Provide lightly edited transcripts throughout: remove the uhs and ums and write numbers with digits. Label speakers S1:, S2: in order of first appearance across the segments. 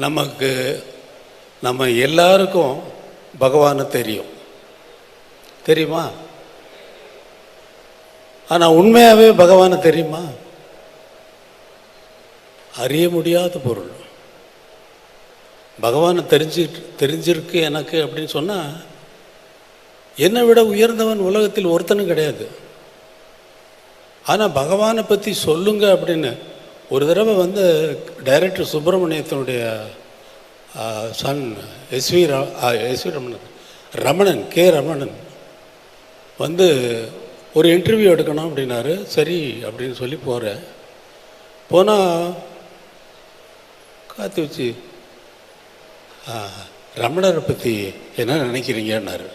S1: நமக்கு நம்ம எல்லாருக்கும் பகவானை தெரியுமா? ஆனால் உண்மையாகவே பகவானை தெரியுமா? அறிய முடியாத பொருள். பகவானை தெரிஞ்சிருக்கு எனக்கு அப்படின்னு சொன்னால், என்னை விட உயர்ந்தவன் உலகத்தில் ஒருத்தனும் கிடையாது. ஆனால் பகவானை பற்றி சொல்லுங்க அப்படின்னு ஒரு தடவை டைரக்டர் சுப்பிரமணியத்தினுடைய சன் ரமணன் கே ரமணன் ஒரு இன்டர்வியூ எடுக்கணும் அப்படின்னாரு. சரி அப்படின்னு சொல்லி போனால் காத்து வச்சு ரமணரை பற்றி என்ன நினைக்கிறீங்கன்னாரு.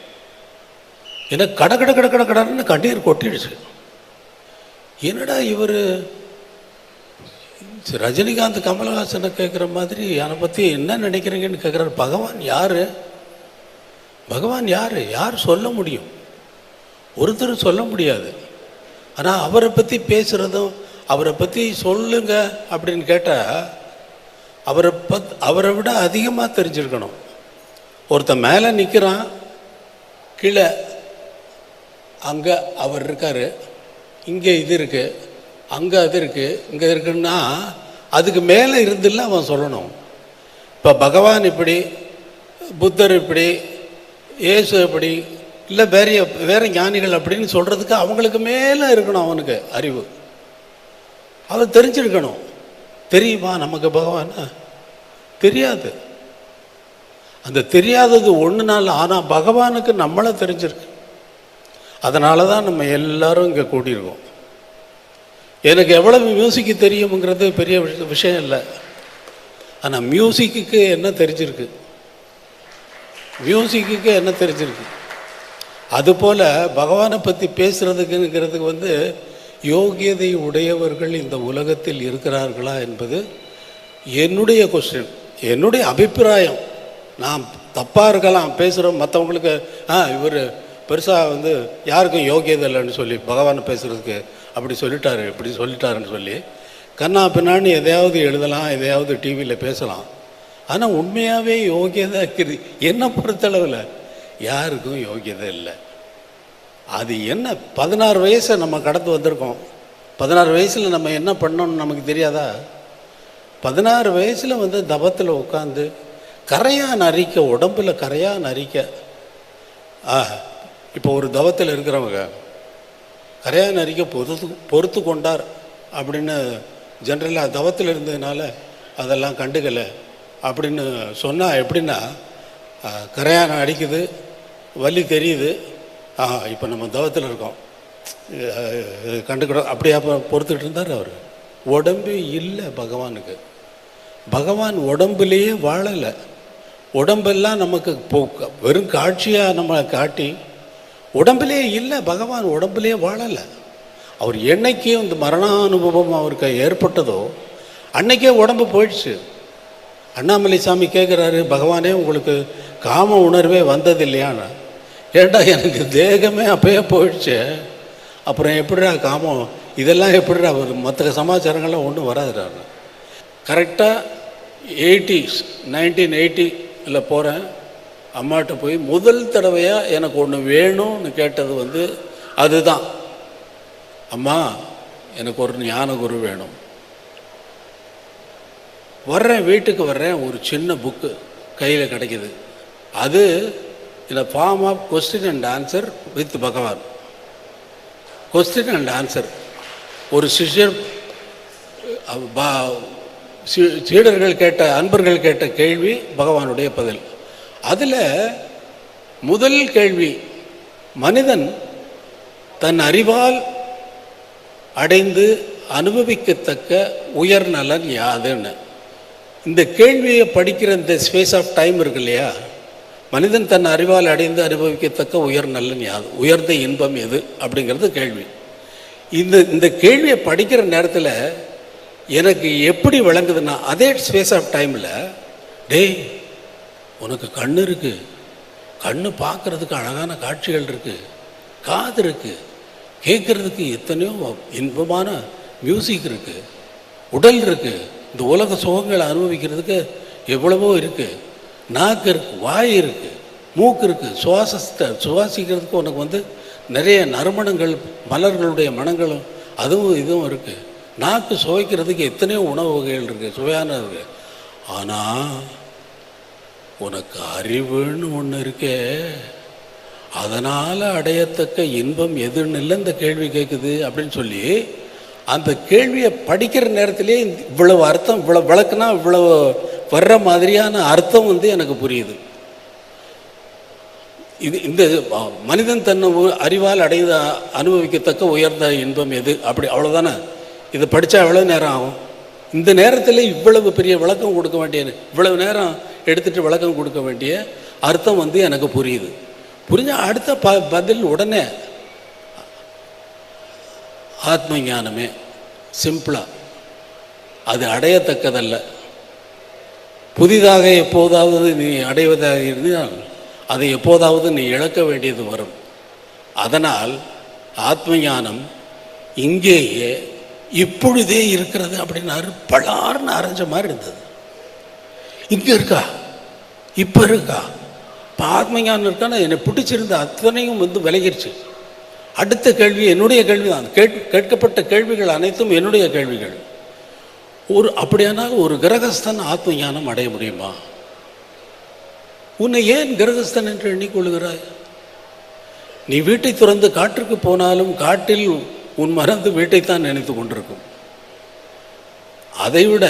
S1: எனக்கு கடன்னு கண்ணீர் கொட்டிடுச்சு. என்னடா இவர் ரஜினிகாந்த் கமல்ஹாசனை கேட்குற மாதிரி என்னை பற்றி என்ன நினைக்கிறீங்கன்னு கேட்குறாரு. பகவான் யார் சொல்ல முடியும்? ஒருத்தர் சொல்ல முடியாது. ஆனால் அவரை பற்றி பேசுகிறதும், அவரை பற்றி சொல்லுங்க அப்படின்னு கேட்டால் அவரை விட அதிகமாக தெரிஞ்சிருக்கணும். ஒருத்தன் மேலே நிற்கிறான், கீழே அங்கே அவர் இருக்கார், இங்கே இது இருக்குது, அங்கே அது இருக்குது, இங்கே இருக்குன்னா அதுக்கு மேலே இருந்துல அவன் சொல்லணும். இப்போ பகவான் இப்படி, புத்தர் இப்படி, இயேசு இப்படி, இல்லை வேற ஞானிகள் அப்படின்னு சொல்கிறதுக்கு அவங்களுக்கு மேலே இருக்கணும் அவனுக்கு அறிவு. அவன் தெரிஞ்சிருக்கணும். தெரியுமா நமக்கு பகவான்? தெரியாது. அந்த தெரியாதது ஒன்று நாள். ஆனால் பகவானுக்கு நம்மளை தெரிஞ்சிருக்கு. அதனால தான் நம்ம எல்லாரும் இங்கே கூடியிருக்கோம். எனக்கு எவ்வளவு மியூசிக்கு தெரியுங்கிறது பெரிய விஷயம் இல்லை. ஆனால் மியூசிக்கு என்ன தெரிஞ்சிருக்கு? அதுபோல் பகவானை பற்றி பேசுகிறதுக்குங்கிறதுக்கு யோகியதை உடையவர்கள் இந்த உலகத்தில் இருக்கிறார்களா என்பது என்னுடைய கொஸ்டின், என்னுடைய அபிப்பிராயம். நான் தப்பாக இருக்கலாம், பேசுகிறோம் மற்றவங்களுக்கு இவர் பெருசாக யாருக்கும் யோகியதை இல்லைன்னு சொல்லி பகவானை பேசுகிறதுக்கு அப்படி சொல்லிட்டாரு இப்படி சொல்லிட்டாருன்னு சொல்லி கண்ணா பின்னான்னு எதையாவது எழுதலாம், எதையாவது டிவியில் பேசலாம். ஆனால் உண்மையாகவே யோகியதை இருக்குது என்னை பொறுத்தளவில் யாருக்கும் யோகியதை இல்லை. அது என்ன? 16 வயசை நம்ம கடந்து வந்திருக்கோம். 16 வயசில் நம்ம என்ன பண்ணோன்னு நமக்கு தெரியாதா? 16 வயசில் தபத்தில் உட்காந்து கரையான் அரிக்க, உடம்பில் கரையான் அரிக்க. இப்போ ஒரு தவத்தில் இருக்கிறவங்க கரையான் அரிக்க பொறுத்து கொண்டார் அப்படின்னு ஜென்ரலாக தவத்தில் இருந்ததுனால அதெல்லாம் கண்டுக்கலை அப்படின்னு சொன்னால் எப்படின்னா, கரையான் அடிக்குது, வலி தெரியுது, இப்போ நம்ம தவத்தில் இருக்கோம், கண்டுக்கிடும் அப்படியே பொறுத்துக்கிட்டு இருந்தார் அவர். உடம்பே இல்லை பகவானுக்கு. பகவான் உடம்புலேயே வாழலை. உடம்பெல்லாம் நமக்கு வெறும் காட்சியாக நம்மளை காட்டி உடம்புலேயே இல்லை. பகவான் உடம்புலேயே வாழலை. அவர் என்னைக்கே இந்த மரணானுபவம் அவருக்கு ஏற்பட்டதோ அன்னைக்கே உடம்பு போயிடுச்சு. அண்ணாமலை சாமி கேட்குறாரு, பகவானே உங்களுக்கு காம உணர்வே வந்தது இல்லையான்னு. ஏண்டா எனக்கு தேகமே அப்பயே போயிடுச்சு, அப்புறம் எப்படிடா காமம்? இதெல்லாம் எப்படிடா மற்ற சமாச்சாரங்கள்லாம் ஒன்றும் வராதுடாரு. கரெக்டாக 1980 போகிறேன். அம்மாட்ட போய் முதல் தடவையாக எனக்கு ஒன்று வேணும்னு கேட்டது அதுதான். அம்மா எனக்கு ஒரு ஞான குரு வேணும். வீட்டுக்கு வர்றேன், ஒரு சின்ன புக்கு கையில் கிடைக்கிது. அது இந்த form of question and answer with Bhagavan. Question and answer. ஒரு சிஷ்யர் சீடர்கள் கேட்ட, அன்பர்கள் கேட்ட கேள்வி, பகவானுடைய பதில். அதில் முதல் கேள்வி, மனிதன் தன் அறிவால் அடைந்து அனுபவிக்கத்தக்க உயர்நலன் யாதுன்னு. இந்த கேள்வியை படிக்கிற இந்த ஸ்பேஸ் ஆஃப் டைம் இருக்கு இல்லையா, மனிதன் தன் அறிவால் அடைந்து அனுபவிக்கத்தக்க உயர்நலன் யாது, உயர்ந்த இன்பம் எது அப்படிங்கிறது கேள்வி. இந்த கேள்வியை படிக்கிற நேரத்தில் எனக்கு எப்படி விளங்குதுன்னா, அதே ஸ்பேஸ் ஆஃப் டைமில், டேய் உனக்கு கண்ணு இருக்குது, கண்ணு பார்க்குறதுக்கு அழகான காட்சிகள் இருக்குது, காது இருக்குது, கேட்குறதுக்கு எத்தனையோ இன்பமான மியூசிக் இருக்குது, உடல் இருக்குது, இந்த உலக சுகங்களை அனுபவிக்கிறதுக்கு எவ்வளவோ இருக்குது. நாக்கு இருக்குது, வாய் இருக்குது, மூக்கு இருக்குது, சுவாசிக்கிறதுக்கு உனக்கு வந்து நிறைய நறுமணங்கள், மலர்களுடைய மனங்களும் அதுவும் இதுவும் இருக்குது. நாக்கு சுவைக்கிறதுக்கு எத்தனையோ உணவு வகைகள் இருக்குது, சுவையான இருக்குது. ஆனால் உனக்கு அறிவுன்னு ஒன்று இருக்கே, அதனால் அடையத்தக்க இன்பம் எதுன்னு இல்லை இந்த கேள்வி கேட்குது அப்படின்னு சொல்லி அந்த கேள்வியை படிக்கிற நேரத்திலே இவ்வளவு அர்த்தம், இவ்வளோ விளக்குனா இவ்வளவு வர்ற மாதிரியான அர்த்தம் வந்து எனக்கு புரியுது. இது இந்த மனிதன் தன்னை அறிவால் அடைந்த அனுபவிக்கத்தக்க உயர்ந்த இன்பம் எது அப்படி, அவ்வளோதானே. இதை படித்தா எவ்வளோ நேரம் ஆகும்? இந்த நேரத்தில் இவ்வளவு பெரிய விளக்கம் கொடுக்க வேண்டிய, இவ்வளவு நேரம் எடுத்துகிட்டு விளக்கம் கொடுக்க வேண்டிய அர்த்தம் வந்து எனக்கு புரியுது. புரிஞ்ச அடுத்த பதில் உடனே ஆத்ம ஞானமே, சிம்பிளாக. அது அடையத்தக்கதல்ல. புதிதாக எப்போதாவது நீ அடைவதாக இருந்தால் அதை எப்போதாவது நீ இழக்க வேண்டியது வரும். அதனால் ஆத்ம ஞானம் இங்கேயே இப்பொழுதே இருக்கிறது அப்படின்னாரு. பலார்னு அரைஞ்ச மாதிரி இருந்தது. இங்கே இருக்கா, இப்போ இருக்கா, இப்போ ஆத்ம ஞானம் இருக்கான்னு என்னை பிடிச்சிருந்த அத்தனையும் வந்து விலகிடுச்சு. அடுத்த கேள்வி என்னுடைய கேள்வி தான். கேட்கப்பட்ட கேள்விகள் அனைத்தும் என்னுடைய கேள்விகள். அப்படியானால் ஒரு கிரகஸ்தன் ஆத்ம ஞானம் அடைய முடியுமா? உன்னை ஏன் கிரகஸ்தன் என்று எண்ணிக்கொள்கிறாய்? நீ வீட்டை துறந்து காற்றுக்கு போனாலும் காட்டில் உன் மறந்து வீட்டைத்தான் நினைத்து கொண்டிருக்கும். அதைவிட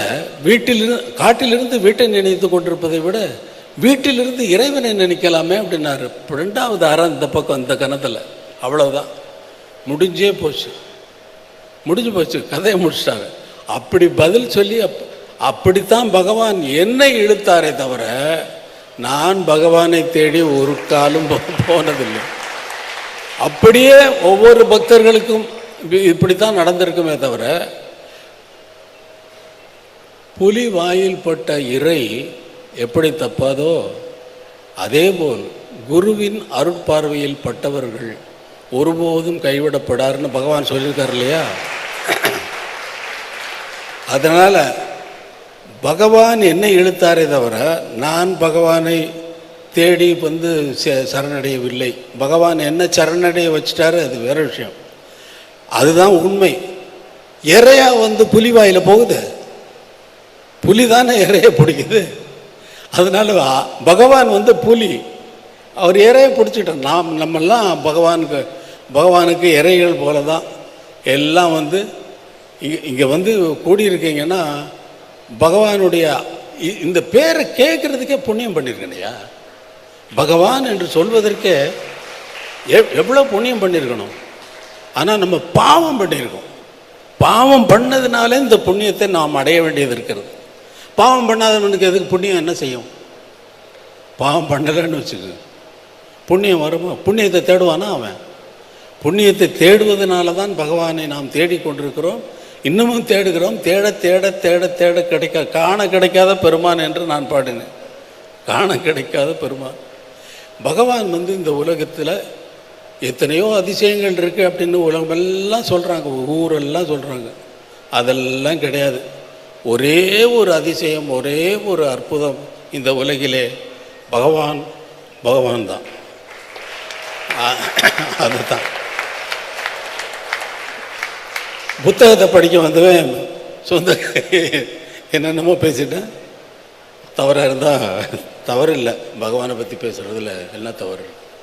S1: காட்டிலிருந்து வீட்டை நினைத்து கொண்டிருப்பதை விட வீட்டிலிருந்து இறைவனை நினைக்கலாமே அப்படின்னாரு. 2வது அறம் இந்த பக்கம், இந்த கணத்தில். அவ்வளவுதான், முடிஞ்சு போச்சு, கதையை முடிச்சிட்டாங்க. அப்படி பதில் சொல்லி அப்படித்தான் பகவான் என்னை இழுத்தாரே தவிர நான் பகவானை தேடி ஒரு காலும் போனதில்லை. அப்படியே ஒவ்வொரு பக்தர்களுக்கும் இப்படித்தான் நடந்திருக்குமே தவிர, புலி வாயில் பட்ட இறை எப்படி தப்பாதோ அதேபோல் குருவின் அருட்பார்வையில் பட்டவர்கள் ஒருபோதும் கைவிடப்படாருன்னு பகவான் சொல்லியிருக்கார் இல்லையா? அதனால் பகவான் என்னை இழுத்தாரே தவிர நான் பகவானை தேடி வந்து சரணடையவில்லை. பகவான் என்ன சரணடைய வச்சுட்டாரு, அது வேற விஷயம். அதுதான் உண்மை. இறையா வந்து புலி வாயில் போகுது, புலி தானே இறைய பிடிக்குது. அதனால பகவான் வந்து புலி, அவர் இறைய பிடிச்சிட்டோம். நம்மெல்லாம் பகவானுக்கு இறைகள் போல தான் எல்லாம் வந்து இங்கே வந்து கூடியிருக்கீங்கன்னா பகவானுடைய இந்த பேரை கேட்குறதுக்கே புண்ணியம் பண்ணியிருக்கணையா? பகவான் என்று சொல்வதற்கே எவ்வளோ புண்ணியம் பண்ணியிருக்கணும். ஆனால் நம்ம பாவம் பண்ணியிருக்கோம். பாவம் பண்ணதுனால இந்த புண்ணியத்தை நாம் அடைய வேண்டியது இருக்கிறது. பாவம் பண்ணாதவனுக்கு எதுக்கு புண்ணியம் என்ன செய்யும்? பாவம் பண்ணலைன்னு வச்சுக்க, புண்ணியம் வருமா? புண்ணியத்தை தேடுவானா அவன்? புண்ணியத்தை தேடுவதனால தான் பகவானை நாம் தேடிக்கொண்டிருக்கிறோம், இன்னமும் தேடுகிறோம். தேட தேட தேட தேட காண கிடைக்காத பெருமான் என்று நான் பாடினேன். காண கிடைக்காத பெருமான் பகவான் வந்து இந்த உலகத்தில் எத்தனையோ அதிசயங்கள் இருக்குது அப்படின்னு உலகமெல்லாம் சொல்கிறாங்க, ஊரெல்லாம் சொல்கிறாங்க. அதெல்லாம் கிடையாது. ஒரே ஒரு அதிசயம், ஒரே ஒரு அற்புதம் இந்த உலகிலே பகவான் தான். அதுதான். புத்தகத்தை படிக்க வந்தவன் சொந்த என்னென்னமோ பேசிட்டேன். தவறாக இருந்தால் தவறு இல்லை, பகவானை பற்றி பேசுகிறதுல என்ன தவறு?